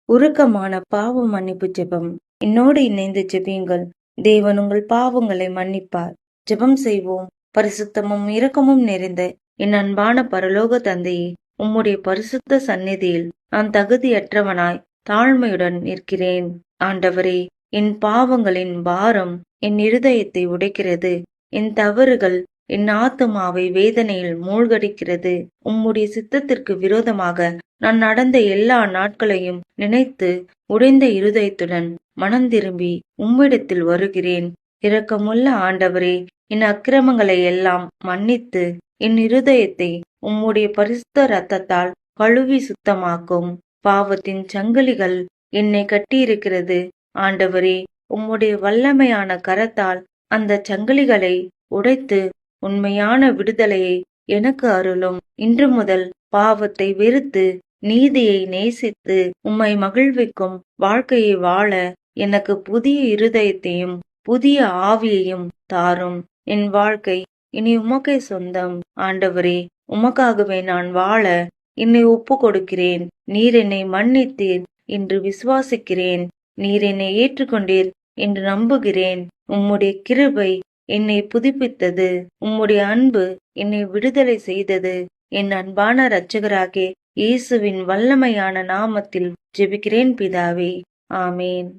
உருக்கமான பாவ மன்னிப்பு ஜெபம். என்னோடு இணைந்து ஜெபியுங்கள். தேவன் உங்கள் பாவங்களை மன்னிப்பார். ஜெபம் செய்வோம். பரிசுத்தமும் இரக்கமும் நிறைந்த என் அன்பான பரலோக தந்தையே, உம்முடைய பரிசுத்த சந்நிதியில் நான் தகுதியற்றவனாய் தாழ்மையுடன் நிற்கிறேன். ஆண்டவரே, என் பாவங்களின் பாரம் என் இருதயத்தை உடைக்கிறது. என் தவறுகள் என் ஆத்துமாவை வேதனையில் மூழ்கடிக்கிறது. உம்முடைய சித்தத்திற்கு விரோதமாக நான் நடந்த எல்லா நாட்களையும் நினைத்து உடைந்த இருதயத்துடன் மனம் திரும்பி உம்மிடத்தில் வருகிறேன். இரக்கமுள்ள ஆண்டவரே, என் அக்கிரமங்களை எல்லாம் மன்னித்து என் இருதயத்தை உம்முடைய பரிசுத்த இரத்தத்தால் கழுவி சுத்தமாக்கும். பாவத்தின் சங்கிலிகள் என்னை கட்டியிருக்கிறது. ஆண்டவரே, உம்முடைய வல்லமையான கரத்தால் அந்த சங்கிலிகளை உடைத்து உண்மையான விடுதலையை எனக்கு அருளும். இன்று முதல் பாவத்தை வெறுத்து நீதியை நேசித்து உம்மை மகிழ்விக்கும் வாழ்க்கையை வாழ எனக்கு புதிய இருதயத்தையும் புதிய ஆவியையும் தாரும். என் வாழ்க்கை இனி உமக்கே சொந்தம். ஆண்டவரே, உமக்காகவே நான் வாழ என்னை ஒப்பு கொடுக்கிறேன். நீர் என்னை மன்னித்தீர் என்று விசுவாசிக்கிறேன். நீர் என்னை ஏற்றுக்கொண்டீர் என்று நம்புகிறேன். உம்முடைய கிருபை என்னை புதுப்பித்தது. உம்முடைய அன்பு என்னை விடுதலை செய்தது. என் அன்பான இரட்சகராகிய இயேசுவின் வல்லமையான நாமத்தில் ஜெபிக்கிறேன் பிதாவே. ஆமேன்.